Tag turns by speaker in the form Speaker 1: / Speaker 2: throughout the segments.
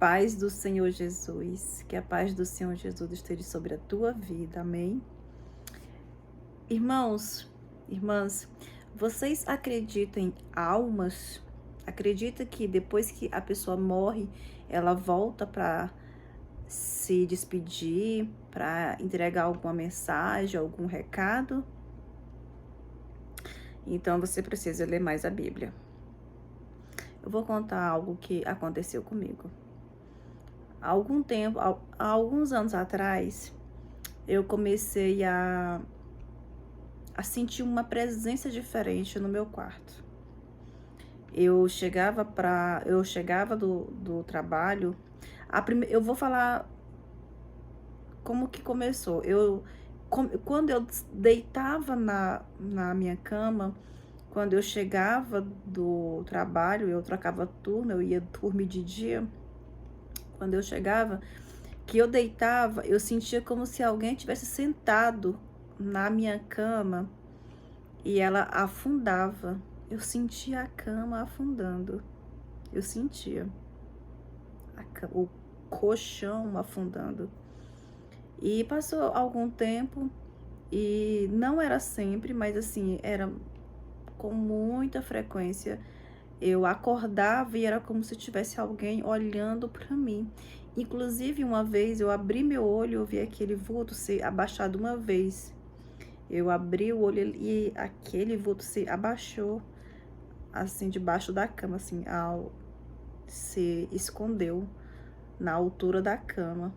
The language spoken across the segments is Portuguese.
Speaker 1: paz do Senhor Jesus, que a paz do Senhor Jesus esteja sobre a tua vida, amém? Irmãos, irmãs, vocês acreditam em almas? Acredita que depois que a pessoa morre, ela volta para se despedir, para entregar alguma mensagem, algum recado? Então você precisa ler mais a Bíblia. Eu vou contar algo que aconteceu comigo. Há alguns anos atrás, eu comecei a sentir uma presença diferente no meu quarto. Eu chegava do trabalho, eu vou falar como que começou. Quando eu deitava na minha cama, quando eu chegava do trabalho, eu trocava turno, eu ia dormir de dia. Quando eu chegava, que eu deitava, eu sentia como se alguém tivesse sentado na minha cama e ela afundava. Eu sentia a cama afundando. Eu sentia o colchão afundando. E passou algum tempo e não era sempre, mas assim, era com muita frequência. Eu acordava e era como se tivesse alguém olhando para mim. Inclusive, uma vez eu abri meu olho e eu vi aquele vulto ser abaixado uma vez. Eu abri o olho e aquele vulto se abaixou, assim, debaixo da cama, assim, se escondeu na altura da cama.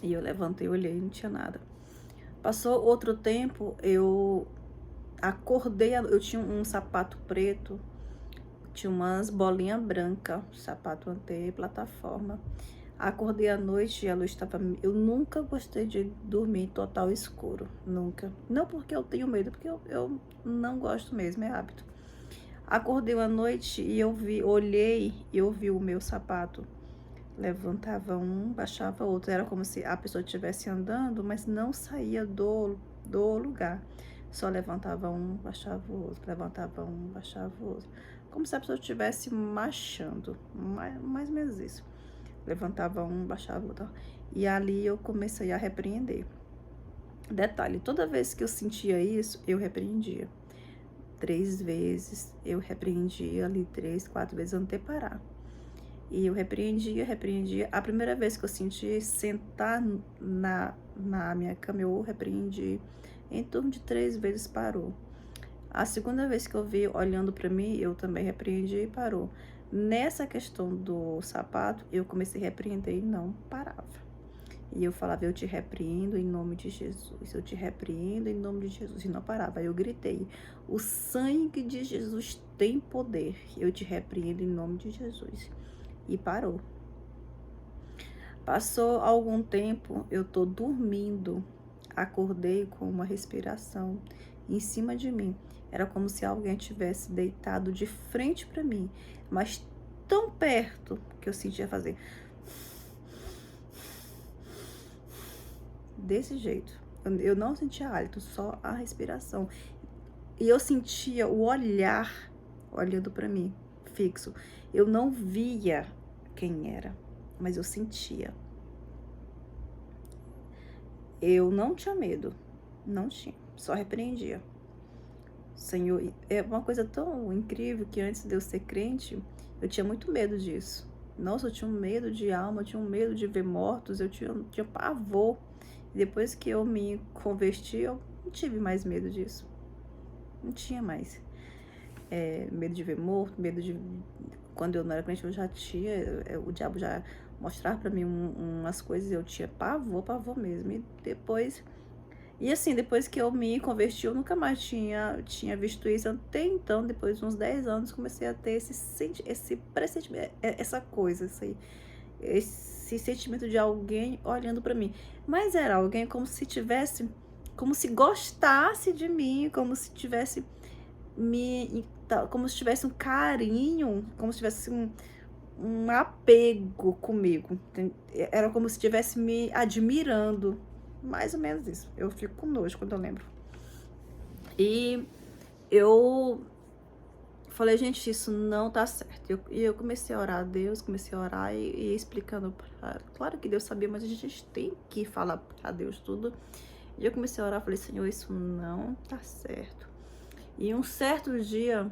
Speaker 1: E eu levantei, olhei, não tinha nada. Passou outro tempo, eu acordei, eu tinha um sapato preto, tinha umas bolinhas brancas, sapato anti-plataforma. Acordei à noite e a luz estava... Eu nunca gostei de dormir em total escuro, nunca. Não porque eu tenho medo, porque eu não gosto mesmo, é hábito. Acordei à noite e olhei e eu vi o meu sapato. Levantava um, baixava outro. Era como se a pessoa estivesse andando, mas não saía do lugar. Só levantava um, baixava o outro, levantava um, baixava o outro. Como se a pessoa estivesse marchando, mais ou menos isso. Levantava um, baixava o outro. E ali eu comecei a repreender. Detalhe, toda vez que eu sentia isso, eu repreendia. 3 vezes, eu repreendia ali 3, 4 vezes antes de parar. E eu repreendia. A primeira vez que eu senti sentar na minha cama, eu repreendi. Em torno de 3 vezes parou. A segunda vez que eu vi olhando para mim, eu também repreendi e parou. Nessa questão do sapato, eu comecei a repreender e não parava. E eu falava, eu te repreendo em nome de Jesus, eu te repreendo em nome de Jesus, e não parava. Aí eu gritei, o sangue de Jesus tem poder, eu te repreendo em nome de Jesus. E parou. Passou algum tempo, eu tô dormindo, acordei com uma respiração em cima de mim. Era como se alguém tivesse deitado de frente para mim, mas tão perto que eu sentia fazer desse jeito. Eu não sentia hálito, só a respiração. E eu sentia o olhar olhando para mim, fixo. Eu não via quem era, mas eu sentia. Eu não tinha medo, não tinha, só repreendia. Senhor, é uma coisa tão incrível que antes de eu ser crente, eu tinha muito medo disso. Nossa, eu tinha um medo de alma, eu tinha um medo de ver mortos, eu tinha pavor. E depois que eu me converti, eu não tive mais medo disso. Não tinha mais medo de ver morto, medo de... Quando eu não era crente, eu já tinha... O diabo já mostrava pra mim umas coisas, eu tinha pavor mesmo. E depois... E assim, depois que eu me converti, eu nunca mais tinha visto isso. Até então, depois de uns 10 anos, comecei a ter esse pressentimento, essa coisa, esse sentimento de alguém olhando pra mim. Mas era alguém como se tivesse, como se gostasse de mim, como se tivesse como se tivesse um carinho, como se tivesse um apego comigo. Era como se estivesse me admirando. Mais ou menos isso. Eu fico com nojo quando eu lembro. E eu falei, gente, isso não tá certo. E eu comecei a orar a Deus, comecei a orar e explicando pra... Claro que Deus sabia, mas a gente tem que falar pra Deus tudo. E eu comecei a orar, falei, Senhor, isso não tá certo. E um certo dia,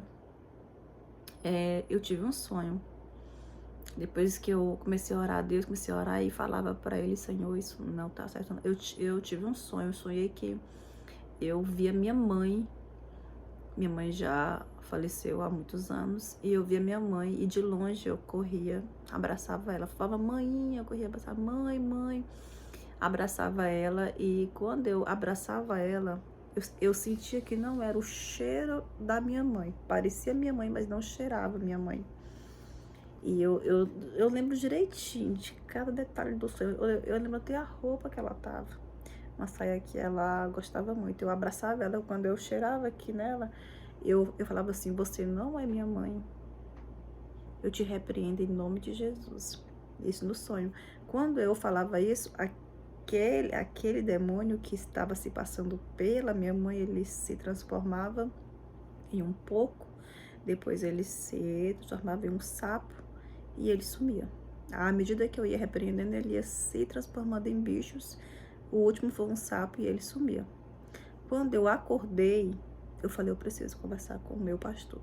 Speaker 1: eu tive um sonho. Depois que eu comecei a orar a Deus, comecei a orar e falava pra Ele, Senhor, isso não tá certo. Eu tive um sonho, eu sonhei que eu via minha mãe já faleceu há muitos anos, e eu via minha mãe, e de longe eu corria, abraçava ela, falava, mãe, eu corria, abraçava, mãe, mãe, abraçava ela, e quando eu abraçava ela, eu sentia que não era o cheiro da minha mãe, parecia minha mãe, mas não cheirava minha mãe. E eu lembro direitinho de cada detalhe do sonho. Eu lembro até a roupa que ela tava. Uma saia que ela gostava muito. Eu abraçava ela, quando eu cheirava aqui nela, eu falava assim, você não é minha mãe. Eu te repreendo em nome de Jesus. Isso no sonho. Quando eu falava isso, aquele demônio que estava se passando pela minha mãe, ele se transformava em um porco. Depois ele se transformava em um sapo. E ele sumia. À medida que eu ia repreendendo, ele ia se transformando em bichos. O último foi um sapo e ele sumia. Quando eu acordei, eu falei, eu preciso conversar com o meu pastor.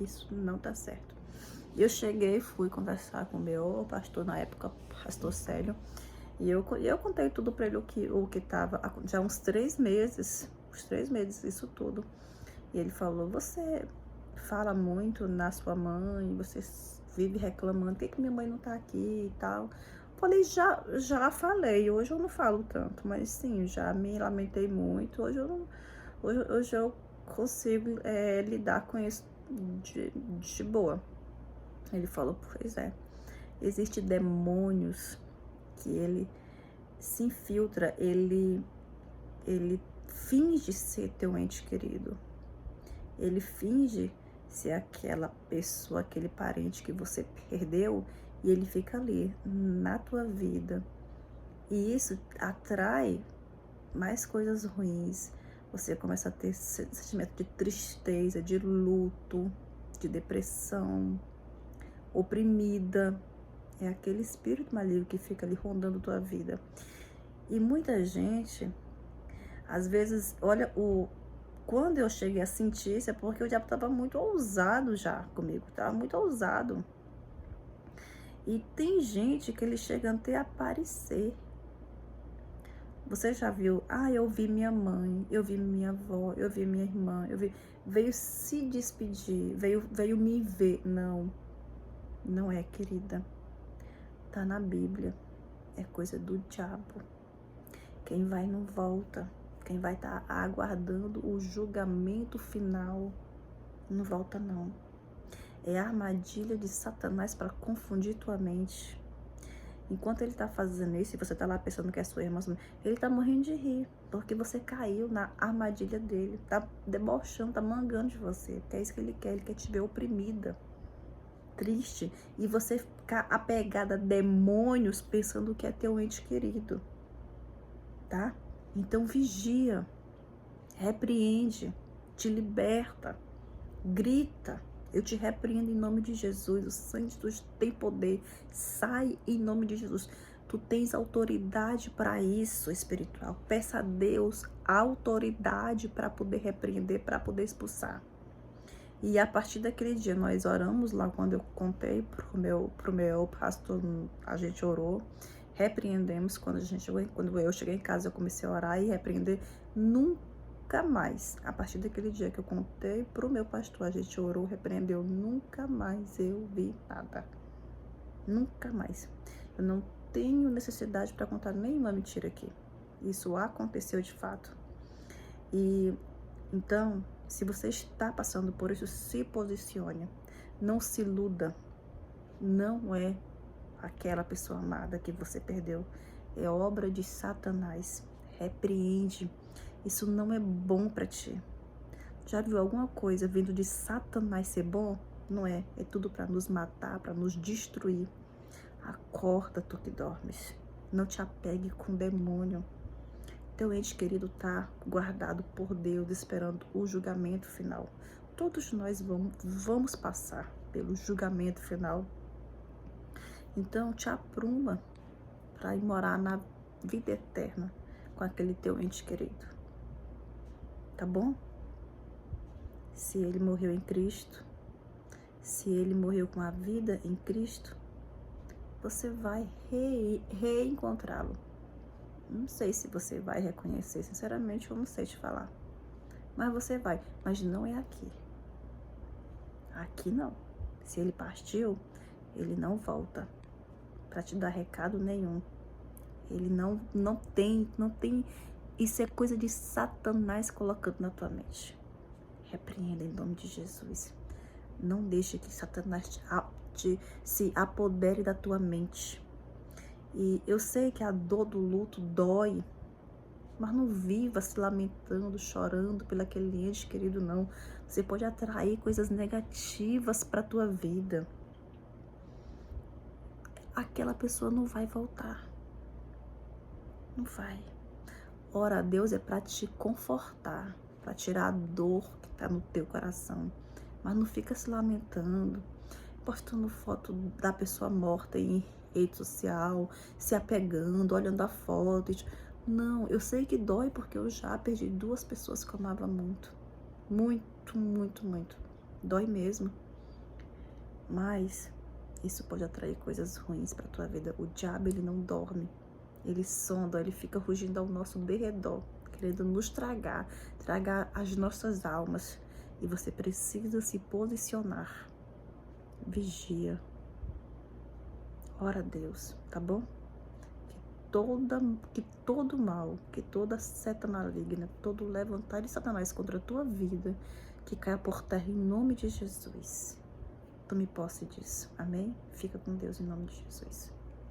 Speaker 1: Isso não tá certo. Eu cheguei, fui conversar com o meu pastor, na época, pastor Célio. E eu contei tudo para ele, o que tava já uns 3 meses. Uns 3 meses, isso tudo. E ele falou, você fala muito na sua mãe, você vive reclamando, por que minha mãe não tá aqui e tal. Falei, já falei, hoje eu não falo tanto, mas sim, já me lamentei muito, hoje eu consigo lidar com isso de boa. Ele falou, pois é, existem demônios que ele se infiltra, ele finge ser teu ente querido, ele finge ser aquela pessoa, aquele parente que você perdeu, e ele fica ali na tua vida. E isso atrai mais coisas ruins. Você começa a ter sentimento de tristeza, de luto, de depressão, oprimida. É aquele espírito maligno que fica ali rondando tua vida. E muita gente, às vezes, olha, quando eu cheguei a sentir isso, é porque o diabo estava muito ousado já comigo, estava muito ousado. E tem gente que ele chega até a aparecer. Você já viu? Ah, eu vi minha mãe, eu vi minha avó, eu vi minha irmã, veio se despedir, veio me ver. Não, não é, querida. Tá na Bíblia. É coisa do diabo. Quem vai não volta. Quem vai estar aguardando o julgamento final não volta, não. É a armadilha de Satanás para confundir tua mente. Enquanto ele tá fazendo isso, e você tá lá pensando que é sua irmã, ele tá morrendo de rir, porque você caiu na armadilha dele, tá debochando, tá mangando de você, porque é isso que ele quer te ver oprimida, triste, e você ficar apegada a demônios pensando que é teu ente querido, tá? Então vigia, repreende, te liberta, grita. Eu te repreendo em nome de Jesus. O sangue de Jesus tem poder. Sai em nome de Jesus. Tu tens autoridade para isso, espiritual. Peça a Deus autoridade para poder repreender, para poder expulsar. E a partir daquele dia, nós oramos lá, quando eu contei pro meu pastor, a gente orou, repreendemos. Quando eu cheguei em casa, eu comecei a orar e repreender. Nunca mais, a partir daquele dia que eu contei pro meu pastor, a gente orou, repreendeu, nunca mais eu vi nada. Nunca mais. Eu não tenho necessidade para contar nenhuma mentira aqui. Isso aconteceu de fato. E então, se você está passando por isso, se posicione. Não se iluda. Não é aquela pessoa amada que você perdeu. É obra de Satanás. Repreende. Isso não é bom para ti. Já viu alguma coisa vindo de Satanás ser bom? Não é. É tudo para nos matar, para nos destruir. Acorda, tu que dormes. Não te apegue com o demônio. Teu ente querido tá guardado por Deus, esperando o julgamento final. Todos nós vamos passar pelo julgamento final. Então, te apruma para ir morar na vida eterna com aquele teu ente querido. Tá bom? Se ele morreu em Cristo, se ele morreu com a vida em Cristo, você vai reencontrá-lo. Não sei se você vai reconhecer, sinceramente, eu não sei te falar. Mas você vai, mas não é aqui. Aqui não. Se ele partiu, ele não volta para te dar recado nenhum. Ele não tem. Isso é coisa de Satanás colocando na tua mente. Repreenda em nome de Jesus. Não deixe que Satanás se apodere da tua mente. E eu sei que a dor do luto dói, mas não viva se lamentando, chorando pelo aquele ente querido, não. Você pode atrair coisas negativas para a tua vida. Aquela pessoa não vai voltar. Não vai. Ora a Deus é para te confortar, para tirar a dor que está no teu coração. Mas não fica se lamentando, postando foto da pessoa morta em rede social, se apegando, olhando a foto. Não, eu sei que dói porque eu já perdi 2 pessoas que eu amava muito. Muito, muito, muito. Dói mesmo. Mas isso pode atrair coisas ruins para tua vida. O diabo, ele não dorme. Ele sonda, ele fica rugindo ao nosso derredor, querendo nos tragar as nossas almas. E você precisa se posicionar. Vigia. Ora a Deus, tá bom? Que todo mal, que toda seta maligna, todo levantar de Satanás contra a tua vida, que caia por terra em nome de Jesus. Tome posse disso. Amém? Fica com Deus em nome de Jesus.